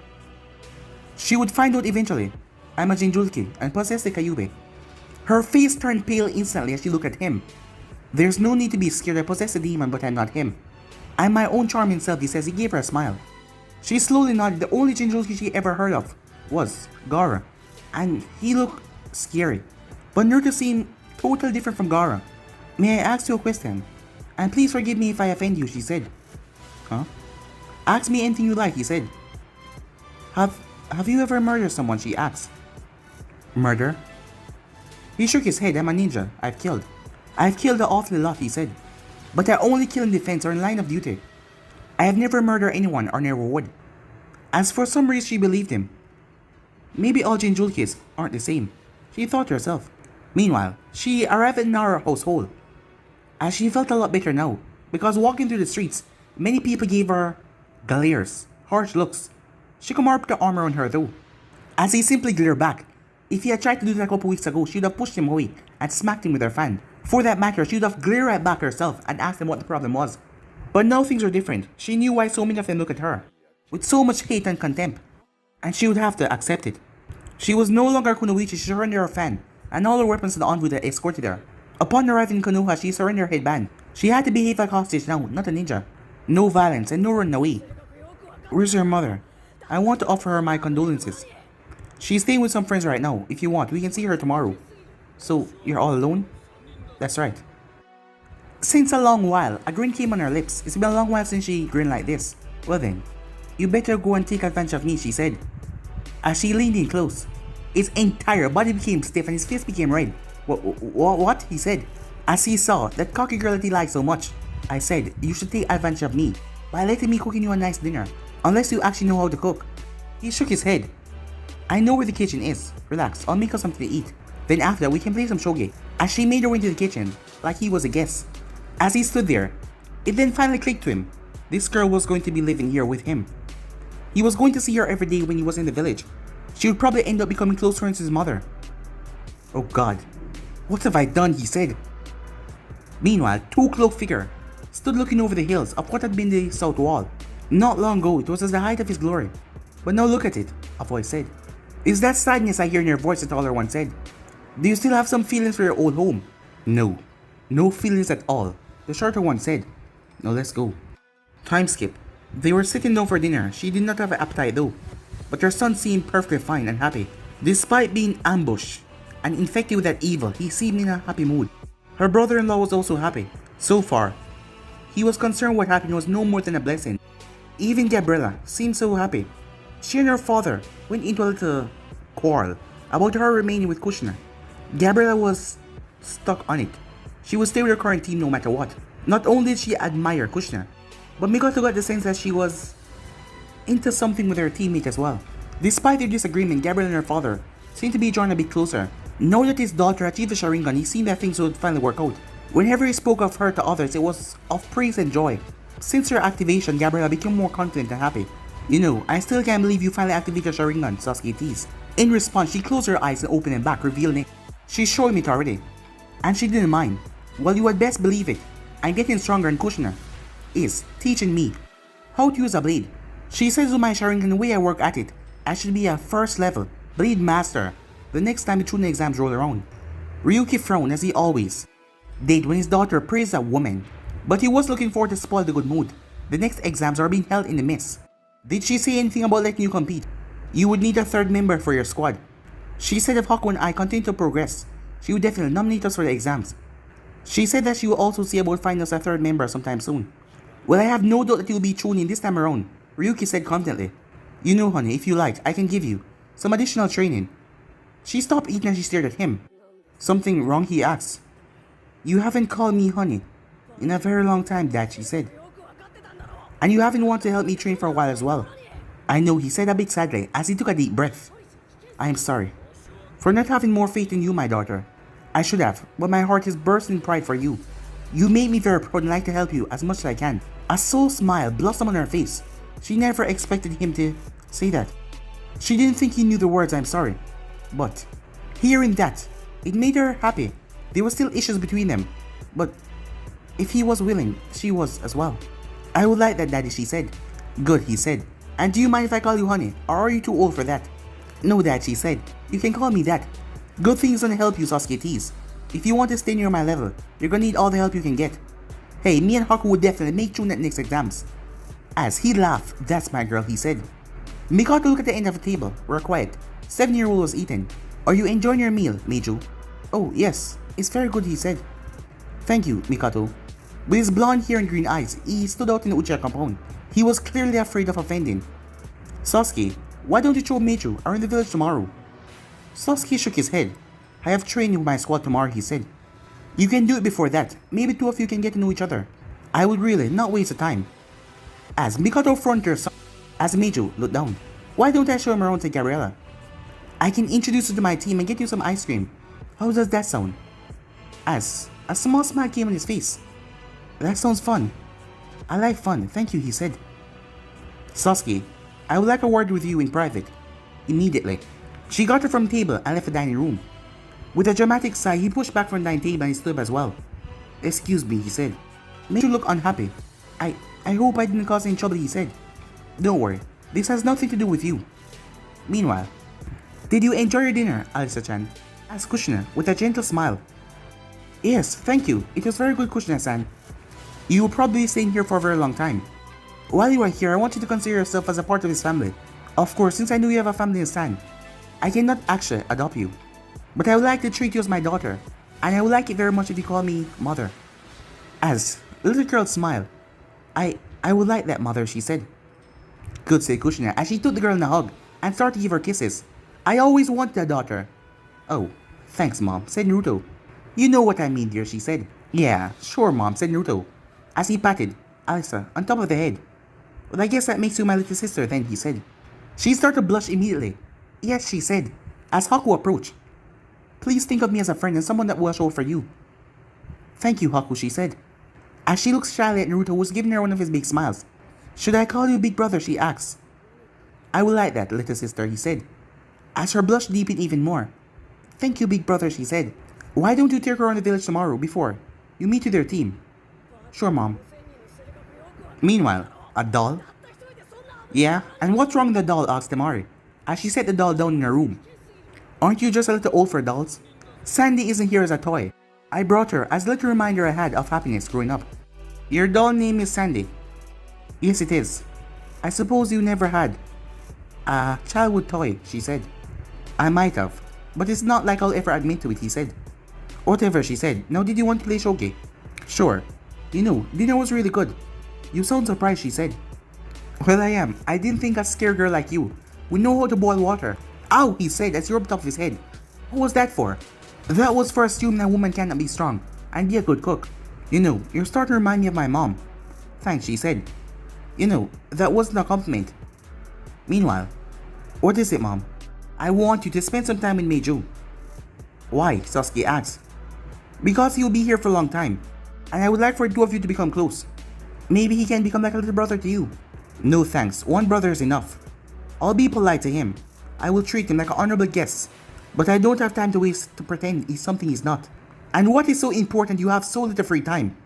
She would find out eventually. I'm a Jinjulki and possess the Kyuubi. Her face turned pale instantly as she looked at him. There's no need to be scared. I possess a demon, but I'm not him. I'm my own charming self, he says. He gave her a smile. She slowly nodded. The only Jinjulki she ever heard of was Gaara, and he looked scary. But Naruto seemed totally different from Gaara. May I ask you a question? And please forgive me if I offend you, she said. Huh? Ask me anything you like, he said. Have you ever murdered someone? She asked. Murder? He shook his head. I'm a ninja. I've killed an awfully lot, he said. But I only kill in defense or in line of duty. I have never murdered anyone or never would. As for some reason she believed him. Maybe all Jinjulkis aren't the same, she thought to herself. Meanwhile, she arrived at Nara's household. As she felt a lot better now, because walking through the streets, many people gave her glares, harsh looks. Shikamaru put the arm around her though, as he simply glared back. If he had tried to do that a couple weeks ago, she would have pushed him away and smacked him with her fan. For that matter, she would have glared right back herself and asked him what the problem was. But now things were different. She knew why so many of them looked at her with so much hate and contempt, and she would have to accept it. She was no longer Kunoichi. She surrendered her fan and all her weapons to the envoy that escorted her. Upon arriving in Konoha, she surrendered her headband. She had to behave like a hostage now, not a ninja. No violence and no running away. Where's your mother? I want to offer her my condolences. She's staying with some friends right now. If you want, we can see her tomorrow. So, you're all alone? That's right. Since a long while, a grin came on her lips. It's been a long while since she grinned like this. Well then, you better go and take advantage of me, she said. As she leaned in close, his entire body became stiff and his face became red. What? He said. As he saw that cocky girl that he liked so much. I said, you should take advantage of me by letting me cooking you a nice dinner. Unless you actually know how to cook. He shook his head. I know where the kitchen is. Relax, I'll make us something to eat. Then after, we can play some shogi. As she made her way into the kitchen, like he was a guest. As he stood there, it then finally clicked to him. This girl was going to be living here with him. He was going to see her every day when he was in the village. She would probably end up becoming close friends with his mother. Oh God, what have I done, he said. Meanwhile, two-cloaked figure stood looking over the hills of what had been the south wall. Not long ago, it was at the height of his glory. But now look at it, a voice said. Is that sadness I hear in your voice, the taller one said. Do you still have some feelings for your old home? No, no feelings at all, the shorter one said. Now let's go. Time skip. They were sitting down for dinner. She did not have an appetite though, but her son seemed perfectly fine and happy. Despite being ambushed and infected with that evil, he seemed in a happy mood. Her brother-in-law was also happy. So far, he was concerned what happened was no more than a blessing. Even Gabriella seemed so happy. She and her father went into a little quarrel about her remaining with Kushina. Gabriella was stuck on it. She would stay with her current team no matter what. Not only did she admire Kushina, but Mikoto got the sense that she was into something with her teammate as well. Despite their disagreement, Gabriel and her father seemed to be drawn a bit closer. Now that his daughter achieved the Sharingan, he seemed that things would finally work out. Whenever he spoke of her to others, it was of praise and joy. Since her activation, Gabriella became more confident and happy. You know, I still can't believe you finally activated your Sharingan, Sasuke teased. In response, she closed her eyes and opened them back, revealing it. She's showing it already. And she didn't mind. Well, you had best believe it. I'm getting stronger, and Kushina is teaching me how to use a blade. She says with my Sharingan, the way I work at it, I should be a first level blade master the next time the Chunin exams roll around. Ryuki frowned as he always did when his daughter praised a woman, but he was looking forward to spoil the good mood. The next exams are being held in the mist. Did she say anything about letting you compete? You would need a third member for your squad. She said if Haku and I continue to progress, she would definitely nominate us for the exams. She said that she will also see about finding us a third member sometime soon. Well, I have no doubt that you'll be tuning this time around, Ryuki said confidently. You know, honey, if you like, I can give you some additional training. She stopped eating and she stared at him. Something wrong, he asked. You haven't called me honey in a very long time, Dad, she said. And you haven't wanted to help me train for a while as well. I know, he said a bit sadly as he took a deep breath. I am sorry for not having more faith in you, my daughter. I should have, but my heart is bursting in pride for you. You made me very proud and like to help you as much as I can. A soul smile blossomed on her face. She never expected him to say that. She didn't think he knew the words I'm sorry. But hearing that, it made her happy. There were still issues between them, but if he was willing, she was as well. I would like that, Daddy, she said. Good, he said. And do you mind if I call you honey, or are you too old for that? No, Dad, she said. You can call me that. Good thing's gonna help you, Sasuke teased. If you want to stay near my level, you're gonna need all the help you can get. Hey, me and Haku would definitely make June at next exams. As he laughed, that's my girl, he said. Mikoto looked at the end of the table. We're quiet. 7-year-old was eating. Are you enjoying your meal, Meiju? Oh, yes. It's very good, he said. Thank you, Mikoto. With his blonde hair and green eyes, he stood out in the Uchiha compound. He was clearly afraid of offending. Sasuke, why don't you show Meiju are in the village tomorrow? Sasuke shook his head. I have training with my squad tomorrow, he said. You can do it before that. Maybe two of you can get to know each other. I would really not waste the time. As Mikoto fronted her, as Meiju looked down. Why don't I show him around to Gabriella? I can introduce you to my team and get you some ice cream. How does that sound? As a small smile came on his face. That sounds fun. I like fun, thank you, he said. Sasuke, I would like a word with you in private. Immediately. She got her from the table and left the dining room. With a dramatic sigh, he pushed back from the dining table and he stood up as well. Excuse me, he said. Made you look unhappy. I hope I didn't cause any trouble, he said. Don't worry, this has nothing to do with you. Meanwhile, did you enjoy your dinner, Alisa-chan? Asked Kushina with a gentle smile. Yes, thank you. It was very good, Kushina-san. You will probably be staying here for a very long time. While you are here, I want you to consider yourself as a part of his family. Of course, since I know you have a family in Stan, I cannot actually adopt you. But I would like to treat you as my daughter, and I would like it very much if you call me Mother. As the little girl smiled. I would like that, Mother, she said. Good, said Kushina as she took the girl in a hug and started to give her kisses. I always wanted a daughter. Oh, thanks, Mom, said Naruto. You know what I mean, dear, she said. Yeah, sure, Mom, said Naruto, as he patted Alisa on top of the head. Well, I guess that makes you my little sister then, he said. She started to blush immediately. Yes, she said, as Haku approached. Please think of me as a friend and someone that will show for you. Thank you, Haku, she said. As she looks shyly at Naruto, who was giving her one of his big smiles. Should I call you big brother, she asks. I will like that, little sister, he said. As her blush deepened even more. Thank you, big brother, she said. Why don't you take her around the village tomorrow before you meet with their team? Sure, Mom. Meanwhile, a doll? Yeah, and what's wrong with the doll, asked Temari, as she set the doll down in her room. Aren't you just a little old for dolls? Sandy isn't here as a toy. I brought her as a little reminder I had of happiness growing up. Your doll name is Sandy. Yes, it is. I suppose you never had a childhood toy, she said. I might have, but it's not like I'll ever admit to it, he said. Whatever, she said. Now did you want to play shogi? Sure. You know, dinner was really good. You sound surprised, she said. Well, I am. I didn't think a scared girl like you would know how to boil water. Ow, he said as he rubbed off his head. What was that for? That was for assuming a woman cannot be strong and be a good cook. You know, you're starting to remind me of my mom. Thanks, she said. You know, that wasn't a compliment. Meanwhile, what is it, Mom? I want you to spend some time with Meiju. Why? Sasuke asked. Because he'll be here for a long time, and I would like for the two of you to become close. Maybe he can become like a little brother to you. No thanks, one brother is enough. I'll be polite to him. I will treat him like an honorable guest. But I don't have time to waste to pretend he's something he's not. And what is so important, you have so little free time.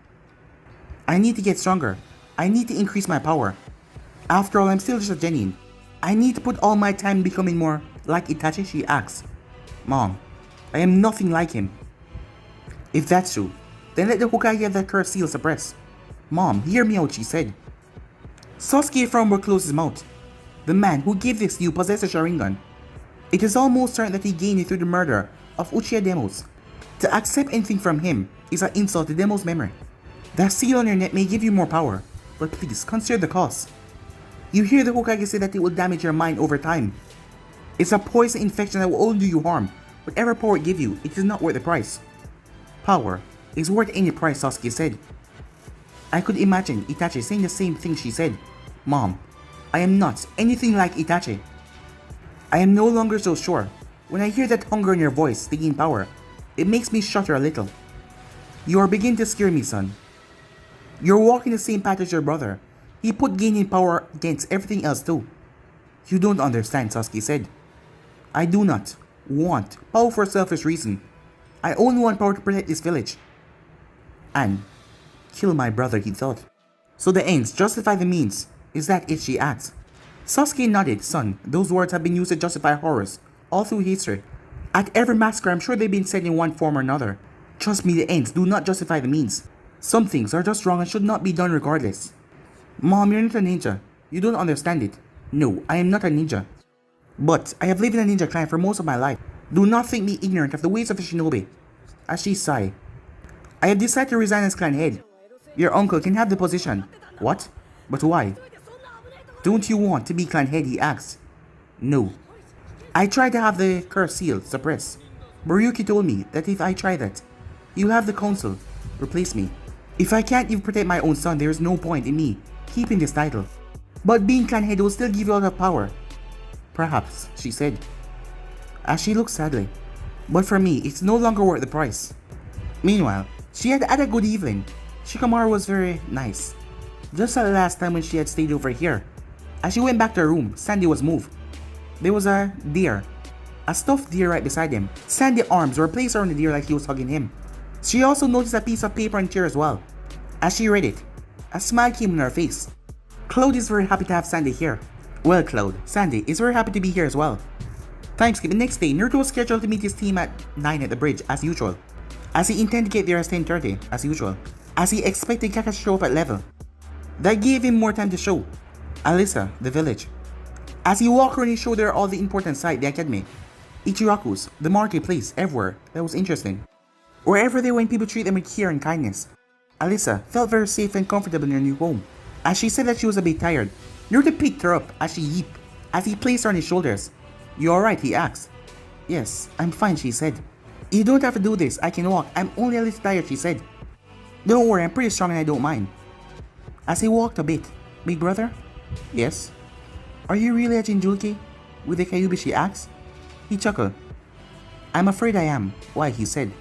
I need to get stronger. I need to increase my power. After all, I'm still just a genin. I need to put all my time becoming more like Itachi, she asks. Mom, I am nothing like him. If that's true, then let the Hokage have that cursed seal suppressed. Mom, hear me out, she said. Sasuke frowned but closed his mouth. The man who gave this to you possesses a Sharingan. It is almost certain that he gained it through the murder of Uchiha Demos. To accept anything from him is an insult to Demo's memory. That seal on your neck may give you more power, but please consider the cost. You hear the Hokage say that it will damage your mind over time. It's a poison infection that will only do you harm. Whatever power it gives you, it is not worth the price. Power is worth any price, Sasuke said. I could imagine Itachi saying the same thing she said. Mom, I am not anything like Itachi. I am no longer so sure. When I hear that hunger in your voice to gain power, it makes me shudder a little. You are beginning to scare me, son. You're walking the same path as your brother. He put gaining power against everything else too. You don't understand, Sasuke said. I do not want power for selfish reason. I only want power to protect this village. And kill my brother, he thought. So the ends justify the means. Is that it, she asked. Sasuke nodded. Son, those words have been used to justify horrors all through history. At every massacre, I'm sure they've been said in one form or another. Trust me, the ends do not justify the means. Some things are just wrong and should not be done regardless. Mom, you're not a ninja. You don't understand it. No, I am not a ninja. But I have lived in a ninja clan for most of my life. Do not think me ignorant of the ways of a shinobi. As she sighed. I have decided to resign as clan head. Your uncle can have the position. What? But why? Don't you want to be clan head, he asked. No. I tried to have the curse seal suppressed. Ryuki told me that if I try that, you'll have the council replace me. If I can't even protect my own son, there is no point in me keeping this title. But being clan head will still give you a lot of power. Perhaps, she said, as she looked sadly. But for me, it's no longer worth the price. Meanwhile, she had had a good evening. Shikamaru was very nice. Just like the last time when she had stayed over here. As she went back to her room, Sandy was moved. There was a deer. A stuffed deer right beside him. Sandy's arms were placed around the deer like he was hugging him. She also noticed a piece of paper on the chair as well. As she read it, a smile came on her face. Cloud is very happy to have Sandy here. Well, Cloud, Sandy is very happy to be here as well. Thanksgiving. The next day, Naruto was scheduled to meet his team at 9 at the bridge as usual. As he intended to get there at 10:30 as usual. As he expected Kakashi to show up at level. That gave him more time to show Alyssa the village. As he walked around, he showed her all the important sites, the academy, Ichiraku's, the marketplace, everywhere. That was interesting. Wherever they went, people treat them with care and kindness. Alyssa felt very safe and comfortable in her new home. As she said that she was a bit tired, Naruto picked her up as she yeeped, as he placed her on his shoulders. You alright? He asked. Yes, I'm fine, she said. You don't have to do this, I can walk, I'm only a little tired, she said. Don't worry, I'm pretty strong and I don't mind. As he walked a bit, Big brother? Yes? Are you really a Jinchuriki? With the Kyuubi, she asked. He chuckled. I'm afraid I am. Why? He said.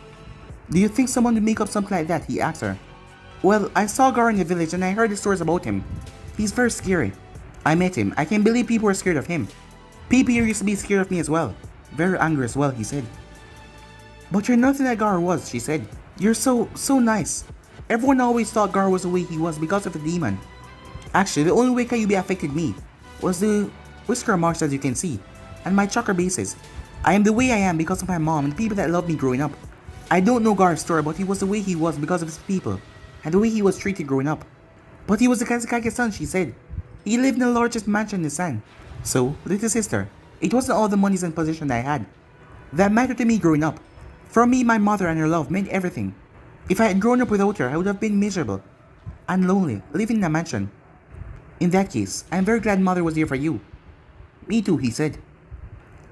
Do you think someone would make up something like that? He asked her. Well, I saw Gar in the village and I heard the stories about him. He's very scary. I met him. I can't believe people were scared of him. People here used to be scared of me as well. Very angry as well, he said. But you're nothing like Gar was, she said. You're so nice. Everyone always thought Gar was the way he was because of the demon. Actually, the only way Kyuubi affected me was the whisker marks, as you can see, and my chakra bases. I am the way I am because of my mom and the people that loved me growing up. I don't know Gar's story, but he was the way he was because of his people, and the way he was treated growing up. But he was the Kazekage's son, she said. He lived in the largest mansion in the sun. So, little sister, it wasn't all the monies and position I had that mattered to me growing up. For me, my mother and her love meant everything. If I had grown up without her, I would have been miserable and lonely, living in a mansion. In that case, I am very glad mother was here for you. Me too, he said,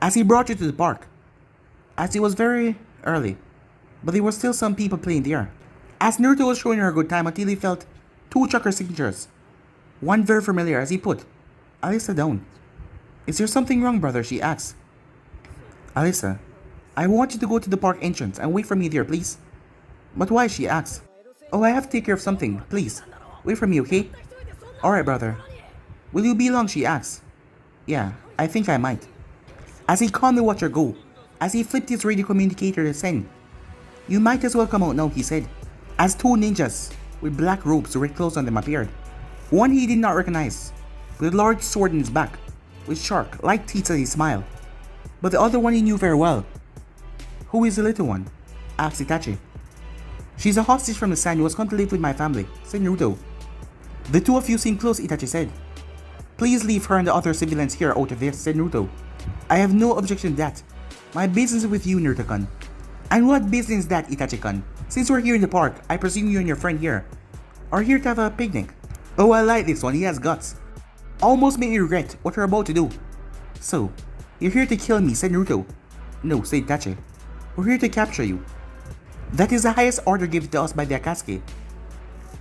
as he brought you to the park. As it was very early, but there were still some people playing there. As Naruto was showing her a good time until he felt two chakra signatures. One very familiar as he put Alyssa down. Is there something wrong, brother? She asked. Alyssa, I want you to go to the park entrance and wait for me there, please. But why? She asked. Oh, I have to take care of something. Please, wait for me, okay? Alright, brother. Will you be long? She asked. Yeah, I think I might. As he calmly watched her go, as he flipped his radio communicator to send. You might as well come out now, he said, as two ninjas with black robes with red clothes on them appeared. One he did not recognize, with a large sword in his back, with shark-like teeth as he smiled. But the other one he knew very well. Who is the little one? Asked Itachi. She's a hostage from the sand who has come to live with my family, said Naruto. The two of you seem close, Itachi said. Please leave her and the other civilians here out of this, said Naruto. I have no objection to that. My business is with you, Naruto-kun. And what business is that, Itachi-kun? Since we're here in the park, I presume you and your friend here are here to have a picnic. Oh, I like this one, he has guts. Almost made me regret what we're about to do. So, you're here to kill me, said Naruto. No, said Itachi. We're here to capture you. That is the highest order given to us by the Akatsuki.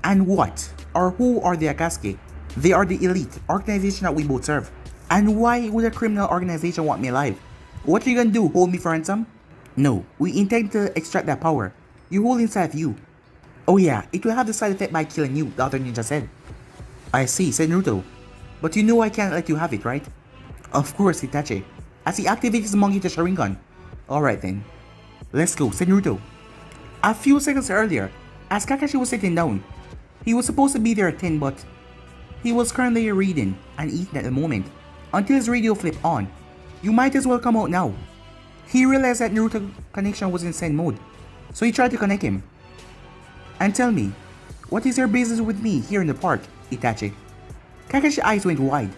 And what, or who are the Akatsuki? They are the elite organization that we both serve. And why would a criminal organization want me alive? What are you gonna do, hold me for ransom? No, we intend to extract that power you hold inside of you. Oh yeah, it will have the side effect by killing you, the other ninja said. I see, said Naruto. But you know I can't let you have it, right? Of course, Itachi. As he activates his Mongita Sharingan. Alright then. Let's go, said Naruto. A few seconds earlier, as Kakashi was sitting down, he was supposed to be there at 10, but he was currently reading and eating at the moment, until his radio flipped on. You might as well come out now. He realized that Naruto's connection was in send mode, so he tried to connect him. And tell me, what is your business with me here in the park, Itachi? Kakashi's eyes went wide,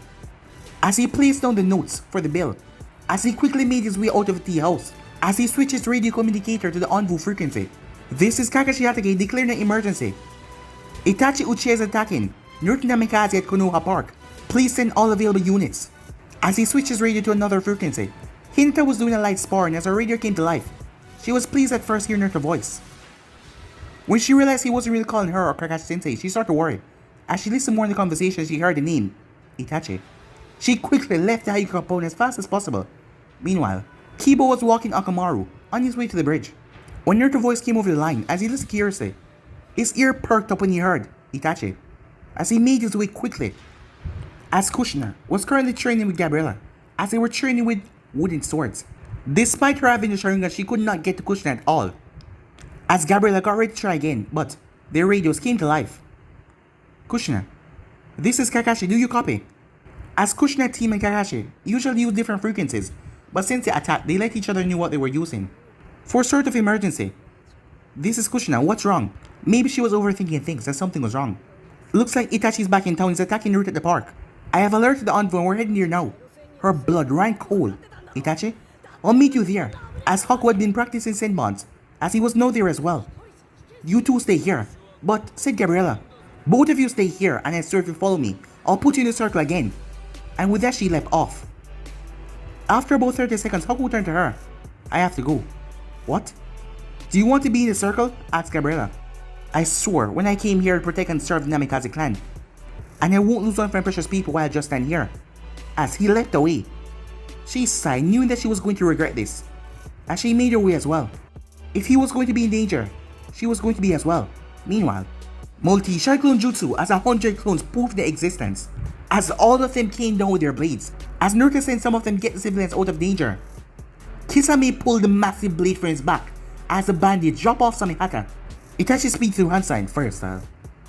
as he placed down the notes for the bill, as he quickly made his way out of the tea house, as he switched his radio communicator to the envoy frequency. This is Kakashi Hatake declaring an emergency. Itachi Uchiha is attacking Naruto Namikaze at Konoha Park. Please send all available units. As he switched his radio to another frequency, Hinata was doing a light sparring as her radio came to life. She was pleased at first hearing Naruto's voice. When she realized he wasn't really calling her or Kakashi Sensei, she started to worry. As she listened more in the conversation, she heard the name, Itachi. She quickly left the Haikyuu compound as fast as possible. Meanwhile, Kiba was walking Akamaru on his way to the bridge, when Naruto's voice came over the line as he listened curiously. His ear perked up when he heard Itachi, as he made his way quickly. As Kushina was currently training with Gabriella, as they were training with wooden swords. Despite her having the Sharingan, she could not get to Kushina at all. As Gabriella got ready to try again, but their radios came to life. Kushina, this is Kakashi, do you copy? As Kushina team and Kakashi usually use different frequencies, but since they attacked, they let each other know what they were using. For sort of emergency. This is Kushina, what's wrong? Maybe she was overthinking things and something was wrong. Looks like Itachi's back in town, is attacking Naruto at the park. I have alerted the envoy and we're heading there now. Her blood ran cold. Itachi, I'll meet you there, as Haku had been practicing Senbons, as he was now there as well. You two stay here. But, said Gabriella, both of you stay here and I swear if you follow me, I'll put you in the circle again. And with that she leapt off. After about 30 seconds, Haku turned to her. I have to go. What? Do you want to be in the circle? Asked Gabriella. I swore when I came here to protect and serve the Namikaze clan. And I won't lose one of my precious people while I just stand here. As he leapt away. She sighed, knowing that she was going to regret this, as she made her way as well. If he was going to be in danger, she was going to be as well. Meanwhile, Multi-shot clone jutsu as 100 clones proved their existence. As all of them came down with their blades. As Naruto sent some of them get the civilians out of danger. Kisame pulled the massive blade from his back as the bandit dropped off Samihaka. Itachi speeds through hand sign fire style.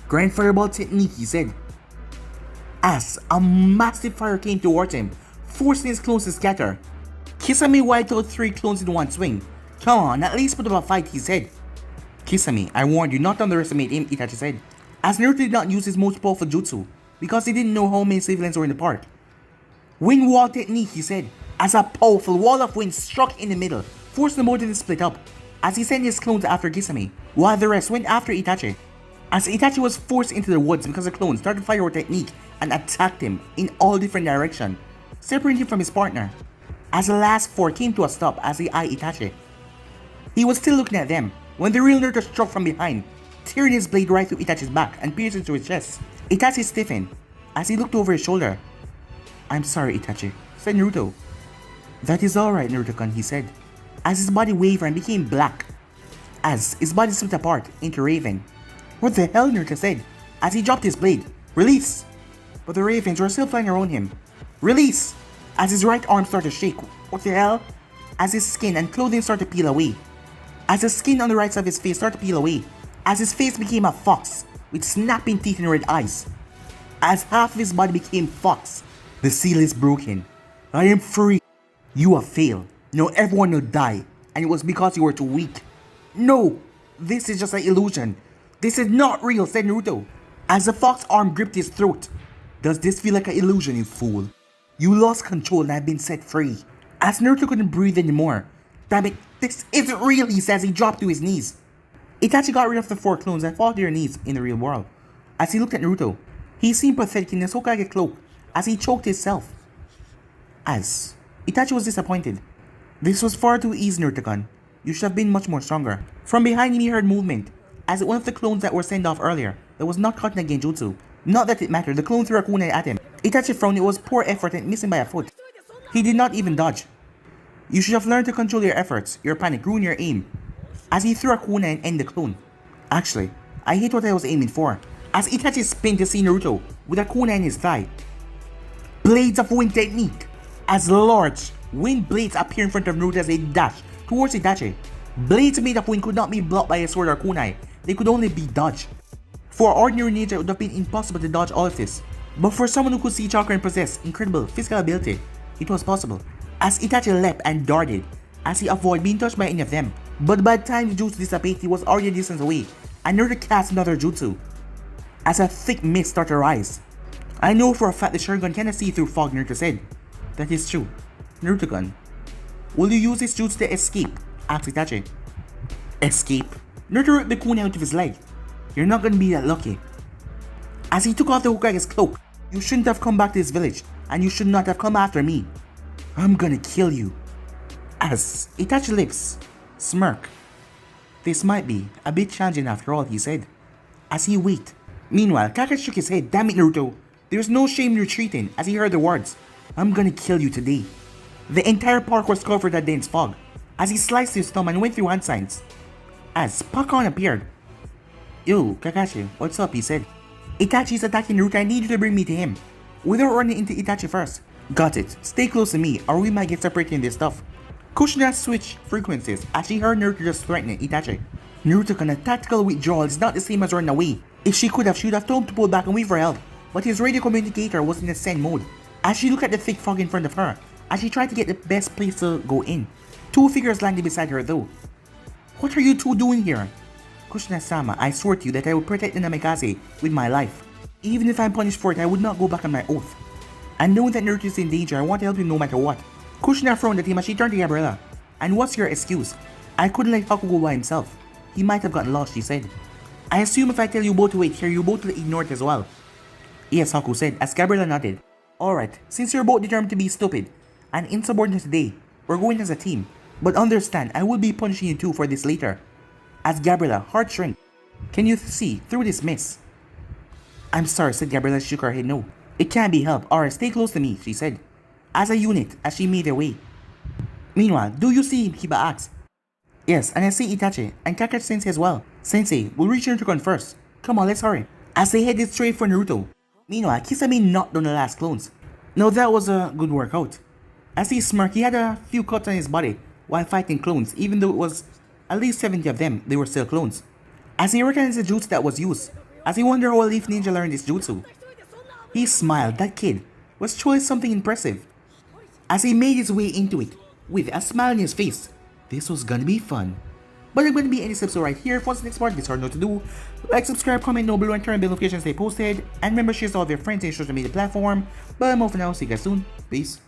Grand fireball technique, he said. As a massive fire came towards him, forcing his clones to scatter. Kisame wiped out 3 clones in one swing. Come on, at least put up a fight, he said. Kisame, I warned you not to underestimate him, Itachi said. As Naruto did not use his most powerful jutsu, because he didn't know how many civilians were in the park. Wind wall technique, he said, as a powerful wall of wind struck in the middle, forcing the mountain to split up, as he sent his clones after Kisame, while the rest went after Itachi. As Itachi was forced into the woods because the clones started fire technique and attacked him in all different directions, separating him from his partner. As the last 4 came to a stop as he eyed Itachi. He was still looking at them when the real Naruto struck from behind, tearing his blade right through Itachi's back and piercing through his chest. Itachi stiffened as he looked over his shoulder. I'm sorry, Itachi, said Naruto. That is alright, Naruto-kun, he said, as his body wavered and became black, as his body split apart into Raven. What the hell, Naruto said, as he dropped his blade. Release! But the ravens were still flying around him. Release! As his right arm started to shake. What the hell? As his skin and clothing started to peel away. As the skin on the right side of his face started to peel away. As his face became a fox with snapping teeth and red eyes. As half of his body became fox. The seal is broken. I am free. You have failed. Now everyone will die. And it was because you were too weak. No! This is just an illusion. This is not real, said Naruto. As the fox arm gripped his throat. Does this feel like an illusion, you fool? You lost control and have been set free. As Naruto couldn't breathe anymore. Damn it, this isn't real, he says, he dropped to his knees. Itachi got rid of the 4 clones and fell to their knees in the real world. As he looked at Naruto, he seemed pathetic in his Hokage cloak as he choked himself. As Itachi was disappointed. This was far too easy, Naruto-kun. You should have been much more stronger. From behind him he heard movement, as one of the clones that were sent off earlier that was not caught in a genjutsu. Not that it mattered, the clone threw a kunai at him. Itachi frowned. It was poor effort and missing by a foot. He did not even dodge. You should have learned to control your efforts. Your panic ruined your aim. As he threw a kunai and ended the clone. Actually, I hate what I was aiming for. As Itachi spun to see Naruto with a kunai in his thigh. Blades of wind technique. As large wind blades appear in front of Naruto as they dash towards Itachi. Blades made of wind could not be blocked by a sword or kunai. They could only be dodged. For ordinary ninja, it would have been impossible to dodge all of this. But for someone who could see chakra and possess incredible physical ability, it was possible. As Itachi leapt and darted, as he avoided being touched by any of them. But by the time the jutsu dissipated, he was already a distance away, and Naruto cast another jutsu. As a thick mist started to rise. I know for a fact the Sharingan cannot see through fog, Naruto said. That is true. Naruto-kun, will you use this jutsu to escape? Asked Itachi. Escape? Naruto ripped the kunai out of his leg. You're not gonna be that lucky. As he took off the Hokage's cloak, you shouldn't have come back to this village, and you should not have come after me. I'm gonna kill you. As Itachi's lips smirk. This might be a bit challenging after all, he said, as he waited. Meanwhile, Kakashi shook his head. Damn it, Naruto. There's no shame in retreating as he heard the words, I'm gonna kill you today. The entire park was covered in dense fog, as he sliced his thumb and went through hand signs. As Pakon appeared. Yo, Kakashi, what's up, he said. Itachi's attacking Naruto, I need you to bring me to him. Without running into Itachi first. Got it, stay close to me or we might get separated in this stuff. Kushina switched frequencies as she heard Naruto just threatening Itachi. Naruto-kun, a tactical withdrawal is not the same as running away. If she could have told him to pull back and wait for help, but his radio communicator was in a send mode. As she looked at the thick fog in front of her, as she tried to get the best place to go in. 2 figures landed beside her though. What are you 2 doing here? Kushina-sama, I swore to you that I would protect the Namikaze with my life. Even if I'm punished for it, I would not go back on my oath. And knowing that Naruto is in danger, I want to help him no matter what. Kushina frowned at him as she turned to Gabriella. And what's your excuse? I couldn't let Haku go by himself. He might have gotten lost, she said. I assume if I tell you both to wait here, you both will ignore it as well. Yes, Haku said, as Gabriella nodded. Alright, since you're both determined to be stupid and insubordinate today, we're going as a team. But understand, I will be punishing you too for this later. As Gabriella, heart shrank. Can you see through this mist? I'm sorry, said Gabriella, shook her head no. It can't be helped. Alright, stay close to me, she said. As a unit, as she made their way. Meanwhile, do you see him? Kiba asked. Yes, and I see Itachi, and Kakashi Sensei as well. Sensei, we'll reach Naruto-kun first. Come on, let's hurry. As they headed straight for Naruto. Meanwhile, Kisame knocked down the last clones. Now that was a good workout. As he smirked, he had a few cuts on his body while fighting clones, even though it was at least 70 of them, they were still clones. As he recognized the jutsu that was used, as he wondered how a Leaf Ninja learned this jutsu, he smiled. That kid was truly something impressive. As he made his way into it, with a smile on his face, this was gonna be fun. But I'm gonna be ending this episode right here. For the next part, it's hard not to do. Like, subscribe, comment down below, and turn on bell notifications stay posted. And remember, share to all of your friends and social media platform. But I'm off for now. See you guys soon. Peace.